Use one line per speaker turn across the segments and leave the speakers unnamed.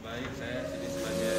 Baik, saya sini sebagai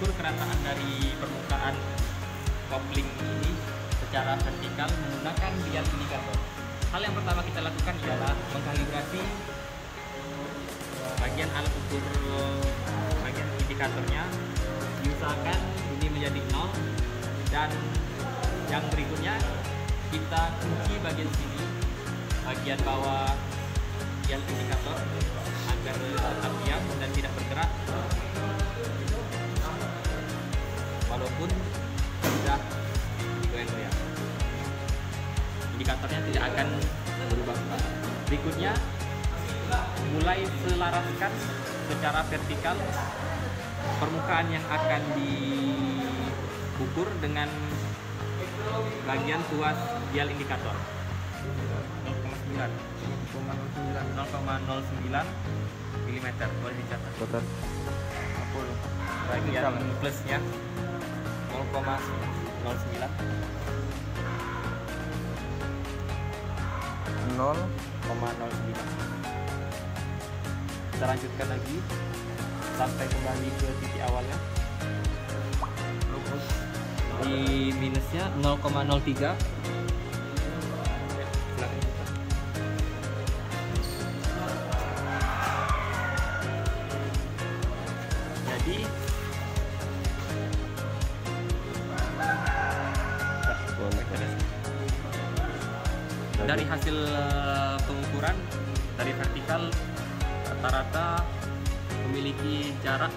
kerataan dari permukaan kopling ini secara vertikal menggunakan dial indikator. Hal yang pertama kita lakukan adalah mengkalibrasi bagian alat ukur bagian indikatornya. Diusahakan ini menjadi 0, dan yang berikutnya kita kunci bagian sini, bagian bawah dial indikator agar tetap diam dan tidak bergerak. Walaupun sudah goyang-goyang, indikatornya tidak akan berubah. Berikutnya, mulai selaraskan secara vertikal permukaan yang akan diukur dengan bagian tuas dial indikator 0,09 mm, boleh dicatat. Bagian plusnya 0,09 kita lanjutkan lagi sampai kembali ke titik awalnya. Di minusnya 0,03. Jadi dari hasil pengukuran dari vertikal rata-rata memiliki jarak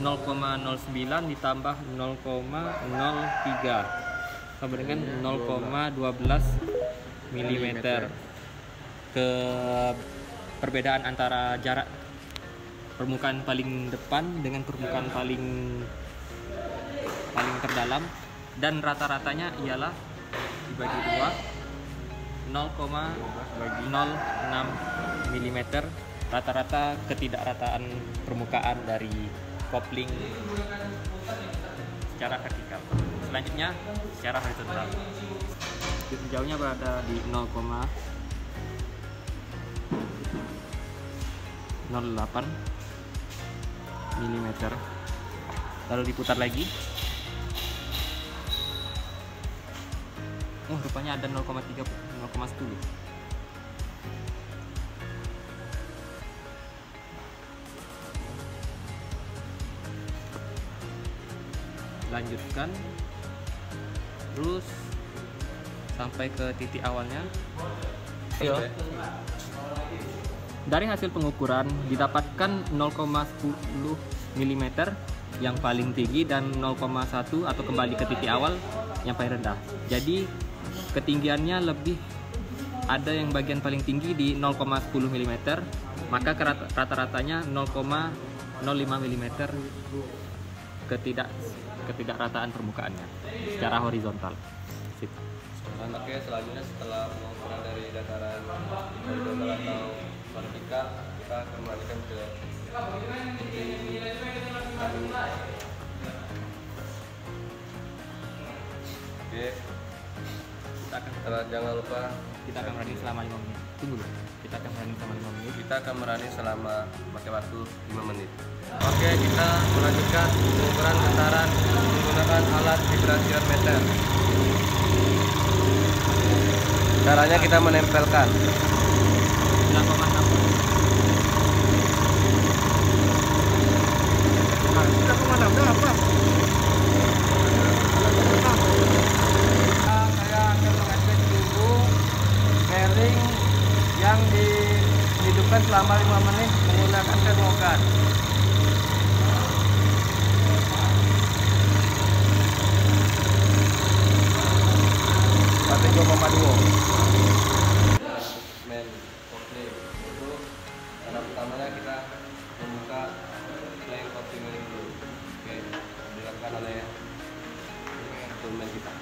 0,09 ditambah 0,03 sama dengan 0,12 mm. Ke perbedaan antara jarak permukaan paling depan dengan permukaan paling terdalam, dan rata-ratanya ialah dibagi 2 0,06 mm rata-rata ketidakrataan permukaan dari kopling secara vertikal. Selanjutnya secara horizontal, jauhnya berada di 0,08 mm. Lalu diputar lagi. Oh, rupanya ada 0,10. Lanjutkan terus sampai ke titik awalnya. Dari hasil pengukuran didapatkan 0,10 mm yang paling tinggi dan 0,1 atau kembali ke titik awal yang paling rendah. Jadi ketinggiannya lebih, ada yang bagian paling tinggi di 0,10 mm, maka rata-ratanya 0,05 mm ketidakrataan permukaannya secara horizontal. Sip.
Oke, selanjutnya setelah pengukuran dari dataran horizontal atau vertikal, kita kembalikan ke Oke, jangan lupa
kita akan running selama 5 menit. Tunggu dulu. Kita akan running selama 5 menit.
Kita akan merunning selama pakai waktu 5 menit. Oke, kita melanjutkan pengukuran getaran menggunakan alat vibratiometer. Caranya kita menempelkan
9,6.
Saya akan mengecek suhu bearing yang dihidupkan selama 5 menit menggunakan termogan. Sampai 2,5.
duo.
Main oke itu cara pertamanya kita membuka flank optimal dulu. Oke, dilakukan oleh toolman kita.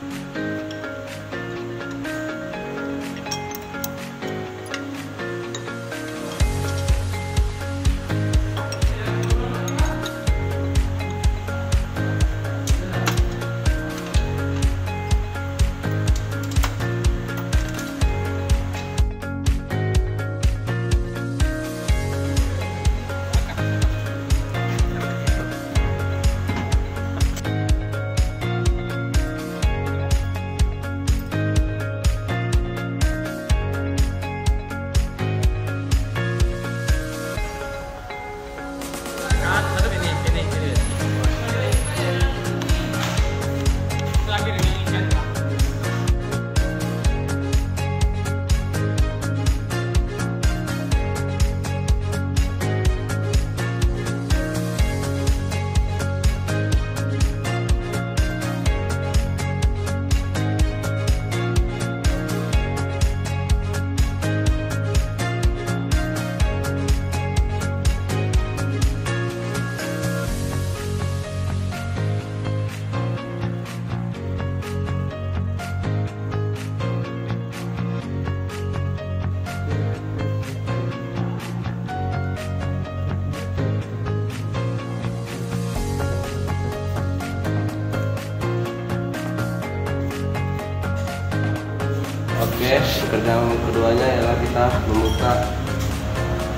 Oke, pekerjaan keduanya adalah kita membuka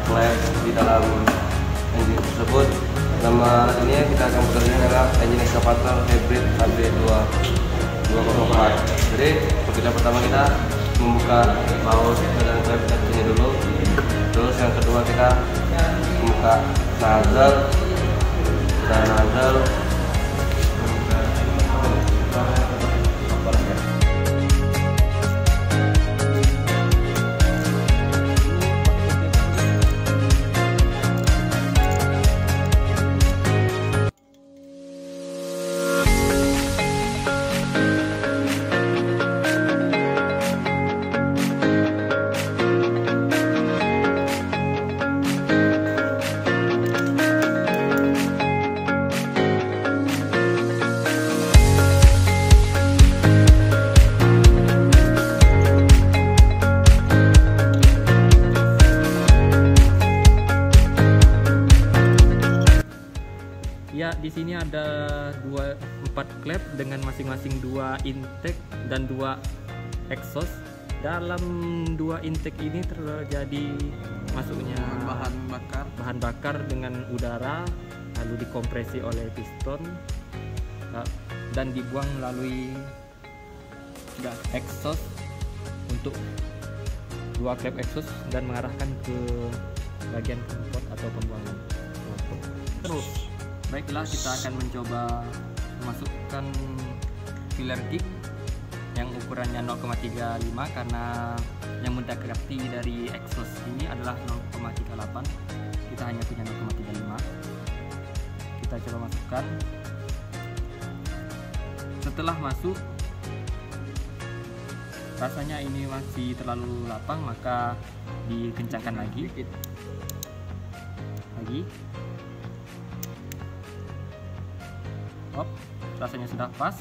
flap di dalam engine tersebut. Nama ini kita akan bekerja adalah engine excavator hybrid HB204. Jadi pekerjaan pertama kita membuka baut dan flap engine dulu. Terus yang kedua kita membuka nozzle dan nozzle.
Ya, di sini ada 4 klep dengan masing-masing 2 intake dan 2 exhaust. Dalam 2 intake ini terjadi masuknya bahan bakar dengan udara, lalu dikompresi oleh piston dan dibuang melalui exhaust untuk 2 klep exhaust dan mengarahkan ke bagian knalpot atau pembuangan knalpot. Terus baiklah, kita akan mencoba memasukkan filler kick yang ukurannya 0,35 karena yang mendekati dari exhaust ini adalah 0,38. Kita hanya punya 0,35. Kita coba masukkan. Setelah masuk, rasanya ini masih terlalu lapang, maka dikencangkan lagi. Rasanya sudah pas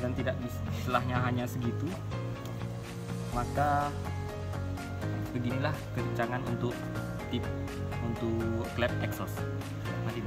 dan tidak setelahnya hanya segitu, maka beginilah kekencangan untuk klep exhaust. Mari.